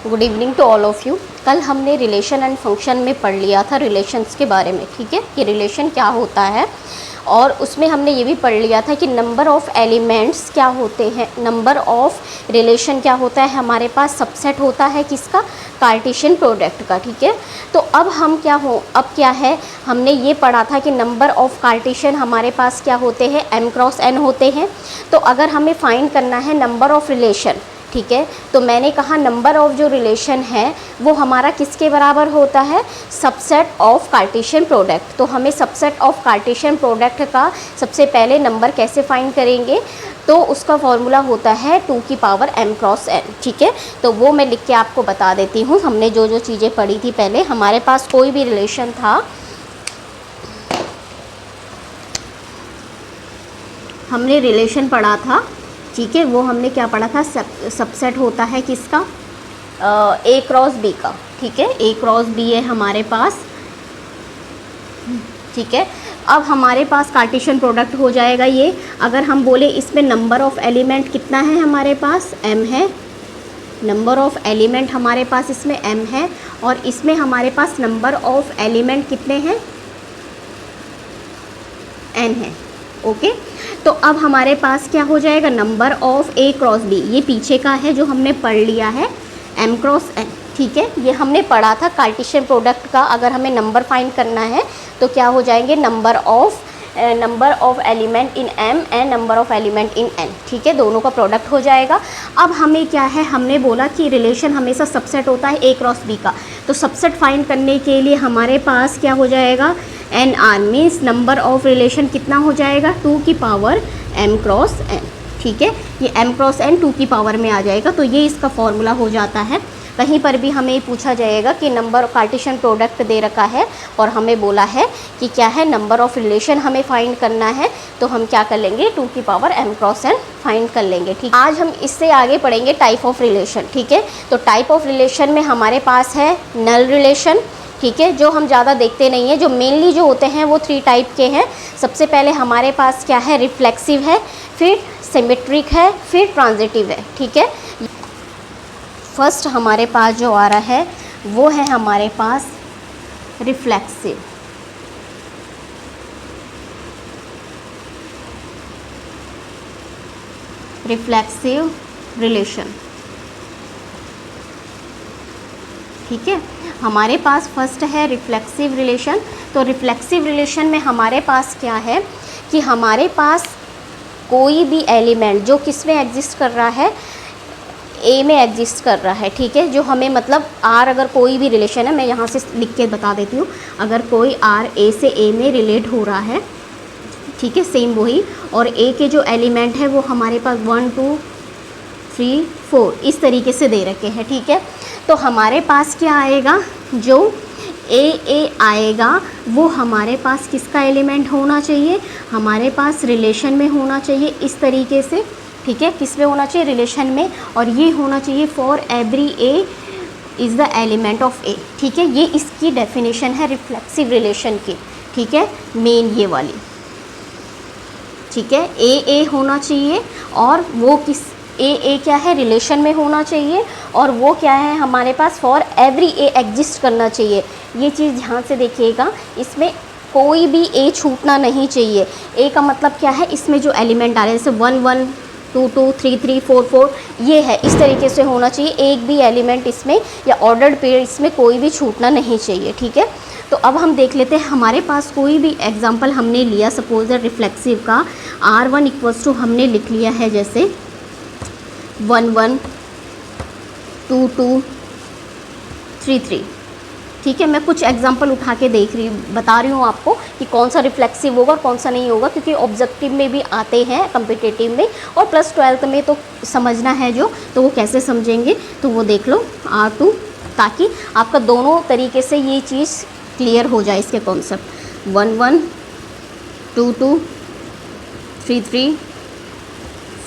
Good evening to all of you. कल हमने relation and function में पढ़ लिया था रिलेशंस के बारे में, ठीक है, कि रिलेशन क्या होता है। और उसमें हमने ये भी पढ़ लिया था कि नंबर ऑफ़ एलिमेंट्स क्या होते हैं, नंबर ऑफ़ रिलेशन क्या होता है, हमारे पास सबसेट होता है किसका, कार्टेशियन प्रोडक्ट का, ठीक है। तो अब क्या है, हमने ये पढ़ा था कि नंबर ऑफ़ कार्टेशियन हमारे पास क्या होते हैं, m क्रॉस n होते हैं। तो अगर हमें फाइंड करना है नंबर ऑफ़ रिलेशन, ठीक है, तो मैंने कहा नंबर ऑफ़ जो रिलेशन है वो हमारा किसके बराबर होता है, सबसेट ऑफ कार्टेशियन प्रोडक्ट। तो हमें सबसेट ऑफ कार्टेशियन प्रोडक्ट का सबसे पहले नंबर कैसे फाइंड करेंगे, तो उसका फॉर्मूला होता है 2 की पावर m क्रॉस n, ठीक है। तो वो मैं लिख के आपको बता देती हूँ। हमने जो जो चीज़ें पढ़ी थी पहले, हमारे पास कोई भी रिलेशन था, हमने रिलेशन पढ़ा था, ठीक है, वो हमने क्या पढ़ा था, सबसेट होता है किसका, a क्रॉस b का, ठीक है, a क्रॉस b है हमारे पास, ठीक है। अब हमारे पास कार्टेशियन प्रोडक्ट हो जाएगा ये। अगर हम बोले इसमें नंबर ऑफ़ एलिमेंट कितना है, हमारे पास m है, नंबर ऑफ़ एलिमेंट हमारे पास इसमें m है, और इसमें हमारे पास नंबर ऑफ़ एलिमेंट कितने हैं, n है, ओके। तो अब हमारे पास क्या हो जाएगा, number of a cross b, ये पीछे का है जो हमने पढ़ लिया है, m क्रॉस n, ठीक है। ये हमने पढ़ा था कार्टेशियन प्रोडक्ट का। अगर हमें नंबर फाइंड करना है तो क्या हो जाएंगे, number of element in m and number of element in n, ठीक है, दोनों का प्रोडक्ट हो जाएगा। अब हमें क्या है, हमने बोला कि रिलेशन हमेशा सबसेट होता है a क्रॉस b का। तो सबसेट फाइंड करने के लिए हमारे पास क्या हो जाएगा, NR means number of relation कितना हो जाएगा, 2 की पावर m क्रॉस n, ठीक है। ये m क्रॉस n 2 की पावर में आ जाएगा। तो ये इसका फॉर्मूला हो जाता है। कहीं पर भी हमें पूछा जाएगा कि नंबर कार्टेशियन प्रोडक्ट दे रखा है और हमें बोला है कि क्या है, नंबर ऑफ़ रिलेशन हमें फाइंड करना है, तो हम क्या कर लेंगे, 2 की power m cross n find कर लेंगे, ठीक। आज हम इससे आगे पढ़ेंगे टाइप ऑफ रिलेशन, ठीक है। तो टाइप ऑफ रिलेशन में हमारे पास है नल रिलेशन, ठीक है, जो हम ज़्यादा देखते नहीं हैं। जो मेनली जो होते हैं वो 3 टाइप के हैं। सबसे पहले हमारे पास क्या है, रिफ्लेक्सिव है, फिर सिमेट्रिक है, फिर ट्रांजिटिव है, ठीक है। फर्स्ट हमारे पास जो आ रहा है वो है हमारे पास रिफ्लेक्सिव। रिफ्लेक्सिव रिलेशन, ठीक है, हमारे पास फर्स्ट है रिफ्लेक्सिव रिलेशन। तो रिफ्लेक्सिव रिलेशन में हमारे पास क्या है कि हमारे पास कोई भी एलिमेंट जो किस में एग्जिस्ट कर रहा है, ए में एग्जिस्ट कर रहा है, ठीक है। जो हमें मतलब आर, अगर कोई भी रिलेशन है, मैं यहाँ से लिख के बता देती हूँ, अगर कोई आर ए से ए में रिलेट हो रहा है, ठीक है, सेम वही, और ए के जो एलिमेंट है वो हमारे पास 1 2 3 4 इस तरीके से दे रखे हैं, ठीक है। तो हमारे पास क्या आएगा, जो ए आएगा वो हमारे पास किसका एलिमेंट होना चाहिए, हमारे पास रिलेशन में होना चाहिए, इस तरीके से, ठीक है, किस में होना चाहिए, रिलेशन में। और ये होना चाहिए for every a is the element of a, ठीक है। ये इसकी डेफिनेशन है रिफ्लेक्सिव रिलेशन की, ठीक है, मेन ये वाली, ठीक है। ए होना चाहिए, और वो किस ए क्या है, रिलेशन में होना चाहिए, और वो क्या है हमारे पास फॉर एवरी ए एग्जिस्ट करना चाहिए। ये चीज़ ध्यान से देखिएगा, इसमें कोई भी ए छूटना नहीं चाहिए। ए का मतलब क्या है, इसमें जो एलिमेंट आ रहे हैं जैसे 1 1 2 2 3 3 4 4 ये है, इस तरीके से होना चाहिए। एक भी एलिमेंट इसमें या ऑर्डर्ड पेयर इसमें कोई भी छूटना नहीं चाहिए, ठीक है। तो अब हम देख लेते हैं, हमारे पास कोई भी एग्जांपल हमने लिया, सपोज रिफ्लेक्सिव का R1 इक्वल्स टू हमने लिख लिया है जैसे 1 1 2 2 3 3, ठीक है। मैं कुछ एग्जांपल उठा के बता रही हूँ आपको कि कौन सा रिफ्लेक्सिव होगा और कौन सा नहीं होगा, क्योंकि ऑब्जेक्टिव में भी आते हैं, कम्पिटिटिव में, और प्लस 12th में तो समझना है जो, तो वो कैसे समझेंगे, तो वो देख लो R2, ताकि आपका दोनों तरीके से ये चीज़ क्लियर हो जाए, इसके कॉन्सेप्ट। 1 1 2 2 3 3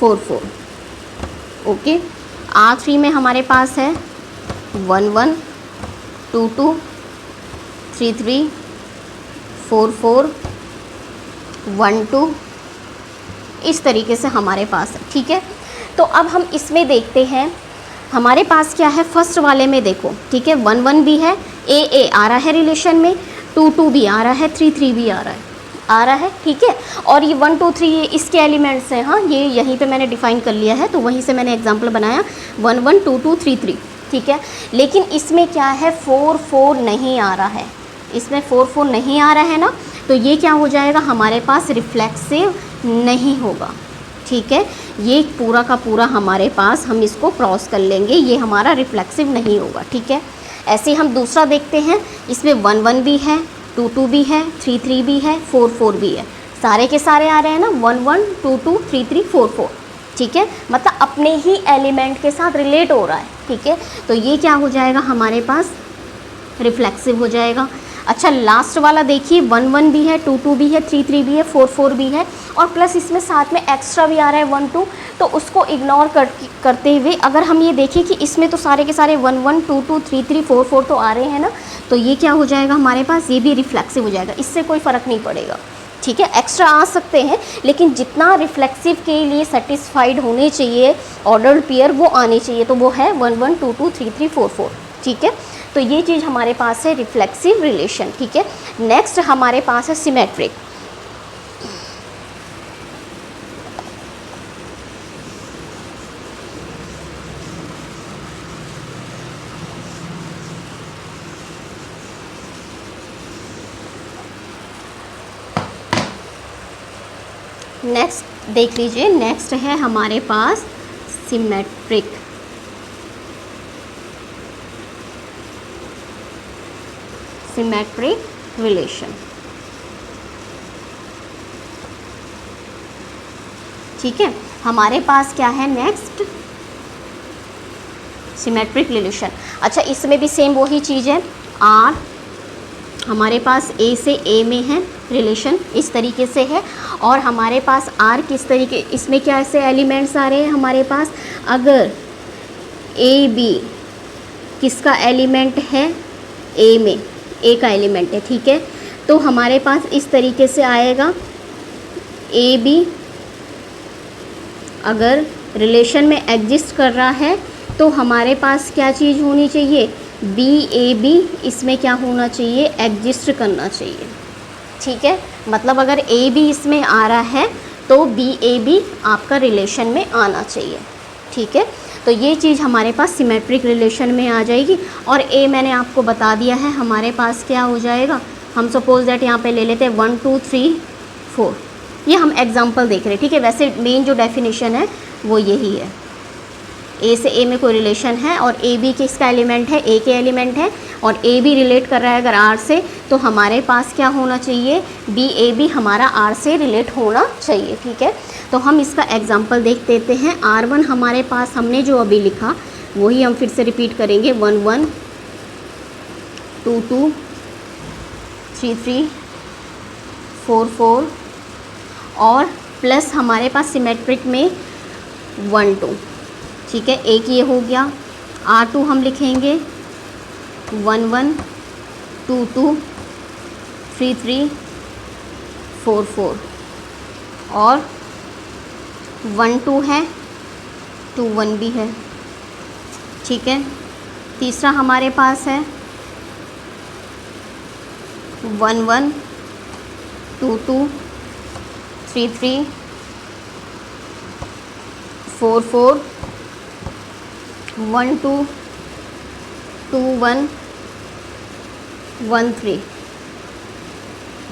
4 4, ओके। R3 में हमारे पास है 1 1 2 2 3 3 4 4 1 2, इस तरीके से हमारे पास है, ठीक है। तो अब हम इसमें देखते हैं, हमारे पास क्या है फर्स्ट वाले में देखो, ठीक है, 1 1 भी है, ए आ रहा है रिलेशन में, 2 2 भी आ रहा है, 3 3 भी आ रहा है, ठीक है। और ये 1 2 3 ये इसके एलिमेंट्स हैं, हाँ, ये यहीं पे मैंने डिफाइन कर लिया है, तो वहीं से मैंने एग्जांपल बनाया 1 1 2 2 3 3, ठीक है। लेकिन इसमें क्या है 4 4 नहीं आ रहा है, इसमें 4 4 नहीं आ रहा है ना, तो ये क्या हो जाएगा हमारे पास रिफ्लेक्सिव नहीं होगा, ठीक है। ये पूरा का पूरा हमारे पास हम इसको क्रॉस कर लेंगे, ये हमारा रिफ्लेक्सिव नहीं होगा, ठीक है। ऐसे ही हम दूसरा देखते हैं, इसमें 1 1 भी है, 2 2 भी है, 3 3 भी है, 4 4 भी है, सारे के सारे आ रहे हैं ना, 1 1 2 2 3 3 4 4, ठीक है, मतलब अपने ही एलिमेंट के साथ रिलेट हो रहा है, ठीक है। तो ये क्या हो जाएगा हमारे पास रिफ्लेक्सिव हो जाएगा। अच्छा लास्ट वाला देखिए, 1 1 भी है, 2 2 भी है, 3 3 भी है, 4 4 भी है, और प्लस इसमें साथ में एक्स्ट्रा भी आ रहा है 1 2, तो उसको इग्नोर करते हुए अगर हम ये देखें कि इसमें तो सारे के सारे 1 1 2 2 3 3 4 4 तो आ रहे हैं ना, तो ये क्या हो जाएगा हमारे पास, ये भी रिफ्लेक्सिव हो जाएगा, इससे कोई फ़र्क नहीं पड़ेगा, ठीक है। एक्स्ट्रा आ सकते हैं लेकिन जितना रिफ्लेक्सिव के लिए सेटिस्फाइड होने चाहिए ऑर्डर्ड पेयर वो आने चाहिए, तो वो है 1 1 2 2 3 3 4 4, ठीक है। तो ये चीज़ हमारे पास है रिफ्लेक्सिव रिलेशन, ठीक है। नेक्स्ट हमारे पास है सिमेट्रिक। नेक्स्ट देख लीजिए, नेक्स्ट है हमारे पास सिमेट्रिक। सिमेट्रिक रिलेशन, ठीक है। हमारे पास क्या है नेक्स्ट सिमेट्रिक रिलेशन। अच्छा इसमें भी सेम वही चीज़ है, आर हमारे पास ए से ए में है रिलेशन, इस तरीके से है, और हमारे पास आर किस तरीके, इसमें क्या ऐसे एलिमेंट्स आ रहे हैं हमारे पास, अगर ए बी किसका एलिमेंट है, ए में ए का एलिमेंट है, ठीक है, तो हमारे पास इस तरीके से आएगा, ए बी अगर रिलेशन में एग्जिस्ट कर रहा है तो हमारे पास क्या चीज़ होनी चाहिए, बी ए बी इसमें क्या होना चाहिए, एग्जिस्ट करना चाहिए, ठीक है। मतलब अगर ए बी इसमें आ रहा है तो बी ए बी आपका रिलेशन में आना चाहिए, ठीक है। तो ये चीज़ हमारे पास सिमेट्रिक रिलेशन में आ जाएगी। और ए मैंने आपको बता दिया है हमारे पास क्या हो जाएगा, हम सपोज दैट यहाँ पे ले लेते हैं 1 2 3 4, ये हम एग्जांपल देख रहे हैं, ठीक है। वैसे मेन जो डेफिनेशन है वो यही है, ए से ए में कोई रिलेशन है और ए बी किसका एलिमेंट है, ए के एलिमेंट है, और ए बी रिलेट कर रहा है अगर आर से, तो हमारे पास क्या होना चाहिए, बी ए बी हमारा आर से रिलेट होना चाहिए, ठीक है। तो हम इसका एग्जांपल देख देते हैं। R1 हमारे पास हमने जो अभी लिखा वही हम फिर से रिपीट करेंगे, 1 1 2 2 3 3 4 4, और प्लस हमारे पास सिमेट्रिक में 1 2, ठीक है। एक ये हो गया। R2 हम लिखेंगे 1 1 2 2 3 3 4 4, और 1 2 है, 2 1 भी है, ठीक है। तीसरा हमारे पास है 1 1 2 2 3 3 4 4, 1 2 2 1 1 3,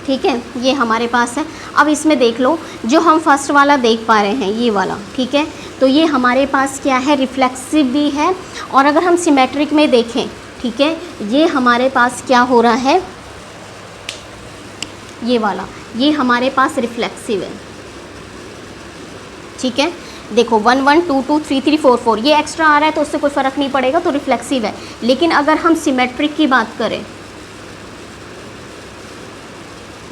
ठीक है। ये हमारे पास है। अब इसमें देख लो जो हम फर्स्ट वाला देख पा रहे हैं ये वाला, ठीक है, तो ये हमारे पास क्या है, रिफ्लेक्सिव भी है। और अगर हम सिमेट्रिक में देखें, ठीक है, ये हमारे पास क्या हो रहा है, ये वाला, ये हमारे पास रिफ्लेक्सिव है, ठीक है। देखो 1 1 2 2 3 3 4 4 ये एक्स्ट्रा आ रहा है तो उससे कोई फ़र्क नहीं पड़ेगा, तो रिफ्लेक्सिव है। लेकिन अगर हम सिमेट्रिक की बात करें,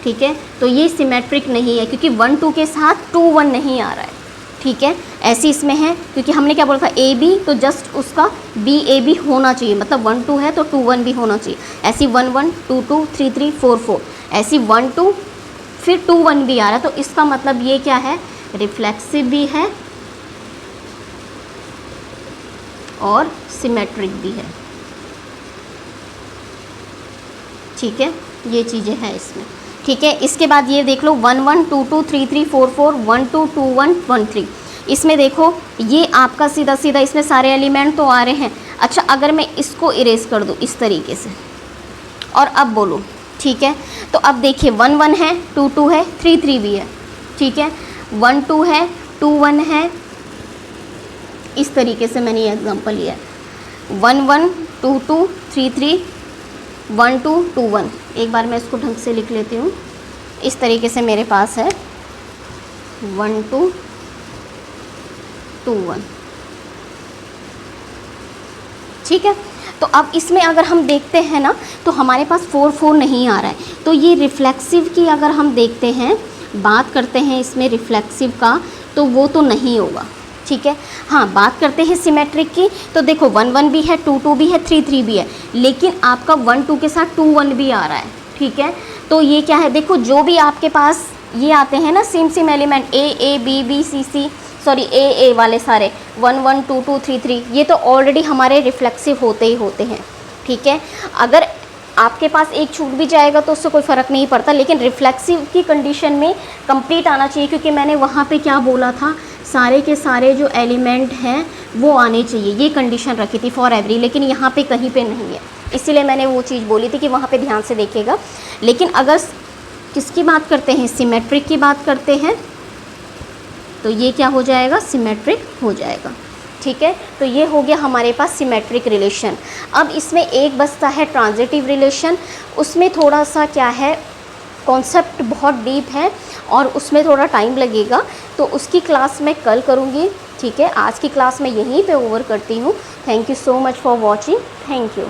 ठीक है, तो ये सिमेट्रिक नहीं है क्योंकि 1 2 के साथ 2 1 नहीं आ रहा है, ठीक है। ऐसे इसमें है क्योंकि हमने क्या बोला था, ए बी, तो जस्ट उसका बी ए बी होना चाहिए, मतलब 1 2 है तो 2 1 भी होना चाहिए। ऐसी 1 1 2 2 3 3 4 4, ऐसी 1 2 फिर 2 1 भी आ रहा है, तो इसका मतलब ये क्या है, रिफ्लेक्सिव भी है और सिमेट्रिक भी है। ठीक है, ये चीज़ें हैं इसमें। ठीक है, इसके बाद ये देख लो 1 1 2 2 3 3 4 4 1 2 2 1 1 3। इसमें देखो ये आपका सीधा सीधा इसमें सारे एलिमेंट तो आ रहे हैं। अच्छा, अगर मैं इसको इरेज कर दूँ इस तरीके से और अब बोलो, ठीक है, तो अब देखिए 1 1 है, 2 2 है, 3 3 भी है। ठीक है, 1 2 है, 2 1 है, इस तरीके से मैंने ये एग्जांपल लिया है। 1 1 2 2 3 3 1 2 2 1। एक बार मैं इसको ढंग से लिख लेती हूँ। इस तरीके से मेरे पास है 1 2 2 1। ठीक है, तो अब इसमें अगर हम देखते हैं ना तो हमारे पास 4 4 नहीं आ रहा है। तो ये रिफ्लेक्सिव की अगर हम देखते हैं, बात करते हैं इसमें रिफ्लेक्सिव का, तो वो तो नहीं होगा। ठीक है, हाँ, बात करते हैं सिमेट्रिक की, तो देखो 1 1 भी है, 2 2 भी है, 3 3 भी है, लेकिन आपका 1 2 के साथ 2 1 भी आ रहा है। ठीक है, तो ये क्या है, देखो जो भी आपके पास ये आते हैं ना same element a b b c c, sorry a वाले सारे 1 1 2 2 3 3, ये तो ऑलरेडी हमारे रिफ्लेक्सिव होते ही होते हैं। ठीक है, अगर आपके पास एक छूट भी जाएगा तो उससे कोई फ़र्क नहीं पड़ता, लेकिन रिफ्लेक्सिव की कंडीशन में कंप्लीट आना चाहिए, क्योंकि मैंने वहाँ पे क्या बोला था, सारे के सारे जो एलिमेंट हैं वो आने चाहिए, ये कंडीशन रखी थी फॉर एवरी, लेकिन यहाँ पे कहीं पे नहीं है, इसीलिए मैंने वो चीज़ बोली थी कि वहाँ पे ध्यान से देखिएगा। लेकिन अगर किसकी बात करते हैं, सिमेट्रिक की बात करते हैं, तो ये क्या हो जाएगा, सिमेट्रिक हो जाएगा। ठीक है, तो ये हो गया हमारे पास सिमेट्रिक रिलेशन। अब इसमें एक बचता है ट्रांजिटिव रिलेशन। उसमें थोड़ा सा क्या है, कॉन्सेप्ट बहुत डीप है और उसमें थोड़ा टाइम लगेगा, तो उसकी क्लास मैं कल करूँगी। ठीक है, आज की क्लास मैं यहीं पे ओवर करती हूँ। Thank you so much for watching. Thank you.